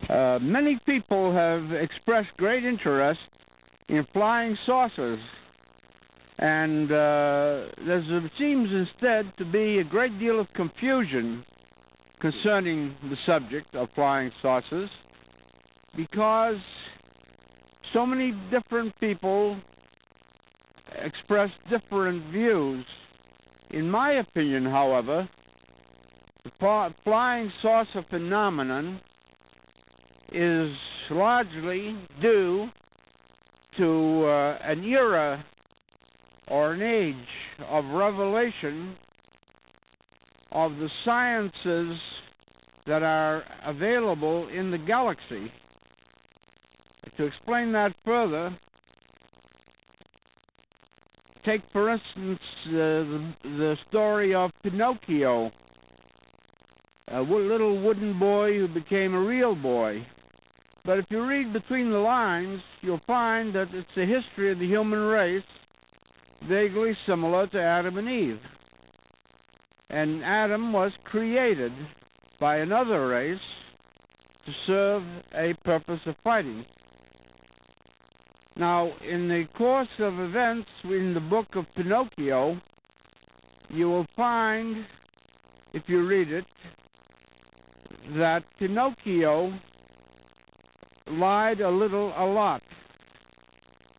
Many people have expressed great interest in flying saucers, and there seems instead to be a great deal of confusion concerning the subject of flying saucers, because so many different people express different views. In my opinion, however, the flying saucer phenomenon is largely due to an era or an age of revelation of the sciences that are available in the galaxy. To explain that further, take for instance the story of Pinocchio, a little wooden boy who became a real boy. But if you read between the lines, you'll find that it's a history of the human race vaguely similar to Adam and Eve. And Adam was created by another race to serve a purpose of fighting. Now, in the course of events in the book of Pinocchio, you will find, if you read it, that Pinocchio lied a lot.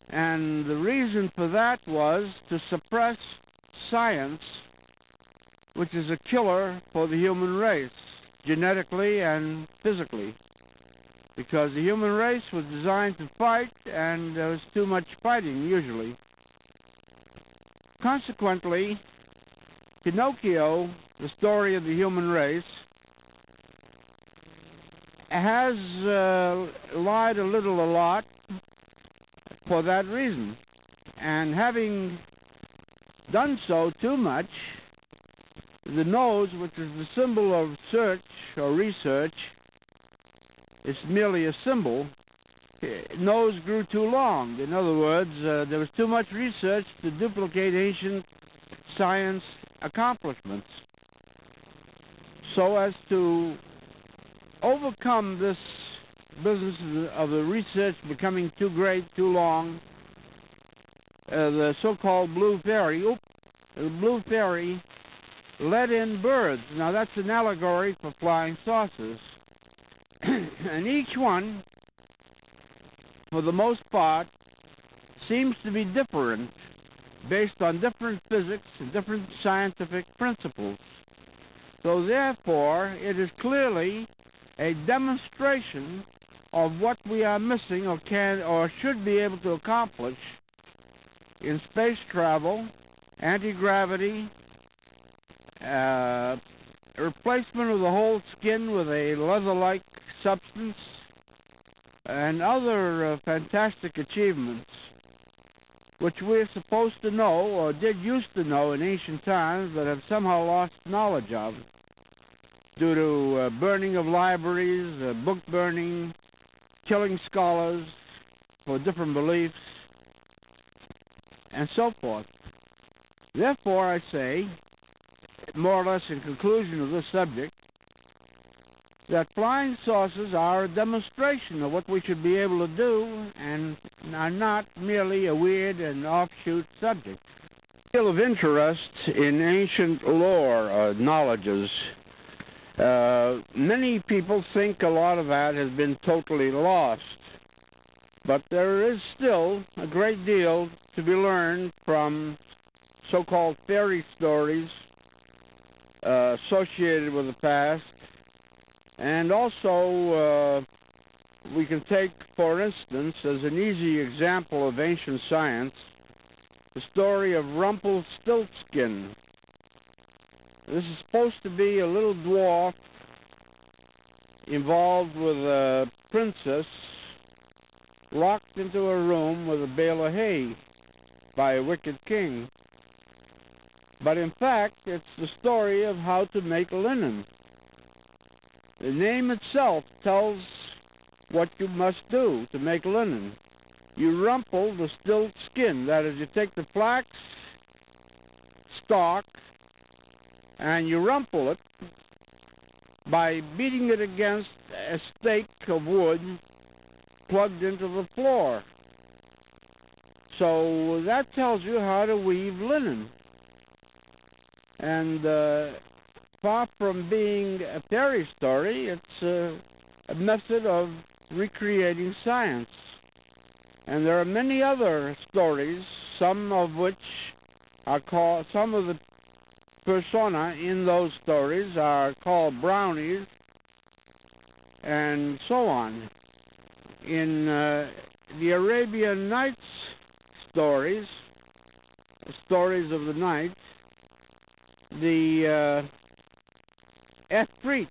And the reason for that was to suppress science, which is a killer for the human race, genetically and physically. Because the human race was designed to fight, and there was too much fighting, usually. Consequently, Pinocchio, the story of the human race, has lied a lot for that reason. And having done so too much, the nose, which is the symbol of search or research, it's merely a symbol. Nose grew too long. In other words, there was too much research to duplicate ancient science accomplishments. So as to overcome this business of the research becoming too great, too long, the so-called blue fairy, the blue fairy let in birds. Now that's an allegory for flying saucers. And each one, for the most part, seems to be different based on different physics and different scientific principles. So therefore, it is clearly a demonstration of what we are missing or can or should be able to accomplish in space travel, anti-gravity, replacement of the whole skin with a leather-like substance, and other fantastic achievements which we're supposed to know or did used to know in ancient times but have somehow lost knowledge of due to burning of libraries, book burning, killing scholars for different beliefs, and so forth. Therefore, I say, more or less in conclusion of this subject, that flying saucers are a demonstration of what we should be able to do and are not merely a weird and offshoot subject. A deal of interest in ancient lore or knowledges. Many people think a lot of that has been totally lost, but there is still a great deal to be learned from so-called fairy stories associated with the past. And also, we can take, for instance, as an easy example of ancient science, the story of Rumpelstiltskin. This is supposed to be a little dwarf involved with a princess locked into a room with a bale of hay by a wicked king. But in fact, it's the story of how to make linen. The name itself tells what you must do to make linen. You rumple the stilt skin. That is, you take the flax stalk and you rumple it by beating it against a stake of wood plugged into the floor. So that tells you how to weave linen. And far from being a fairy story, it's a method of recreating science. And there are many other stories, some of which are called, some of the persona in those stories are called brownies, and so on. In the Arabian Nights stories of the night, the Efrit,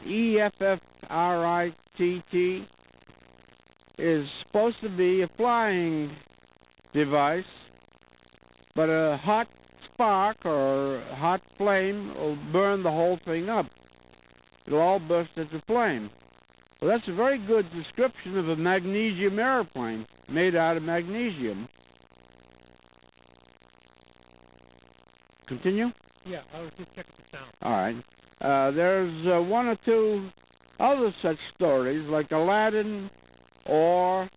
E-F-F-R-I-T-T, is supposed to be a flying device, but a hot spark or hot flame will burn the whole thing up. It'll all burst into flame. Well, that's a very good description of a magnesium airplane made out of magnesium. Continue? Yeah, I was just checking the sound. All right. There's one or two other such stories, like Aladdin or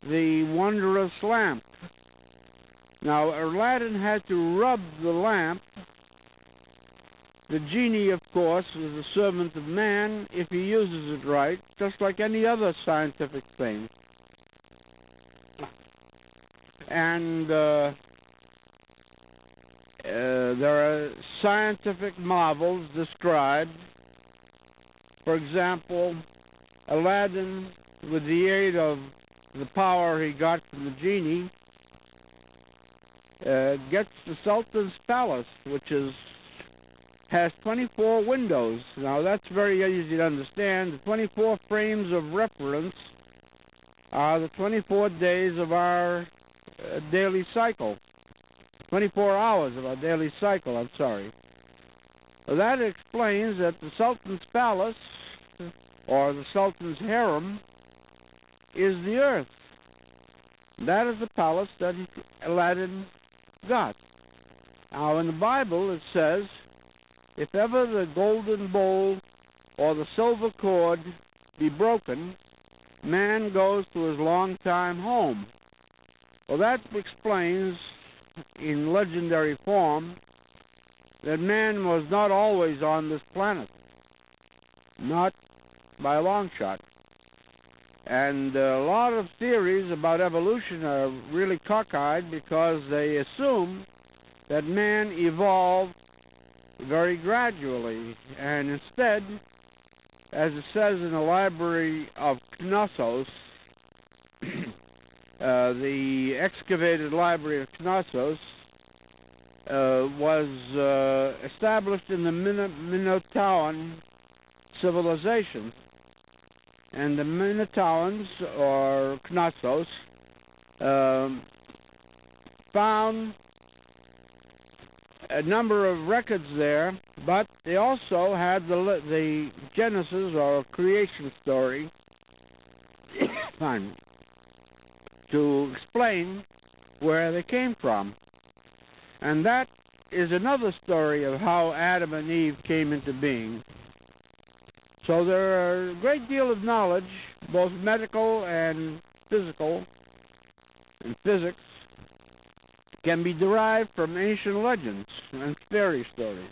the Wondrous Lamp. Now, Aladdin had to rub the lamp. The genie, of course, is a servant of man if he uses it right, just like any other scientific thing. And there are scientific marvels described. For example, Aladdin, with the aid of the power he got from the genie, gets the Sultan's palace, which has 24 windows. Now, that's very easy to understand. The 24 frames of reference are the 24 days of our daily cycle. 24 hours of our daily cycle, I'm sorry. Well, that explains that the Sultan's palace, or the Sultan's harem, is the earth. That is the palace that Aladdin got. Now, in the Bible, it says, if ever the golden bowl or the silver cord be broken, man goes to his long-time home. Well, that explains, in legendary form, that man was not always on this planet. Not by a long shot. And a lot of theories about evolution are really cockeyed because they assume that man evolved very gradually. And instead, as it says in the library of Knossos, the excavated library of Knossos was established in the Minotaurian civilization. And the Minotaurians, or Knossos, found a number of records there, but they also had the Genesis, or creation story, to explain where they came from. And that is another story of how Adam and Eve came into being. So there are a great deal of knowledge, both medical and physical, and physics, can be derived from ancient legends and fairy stories.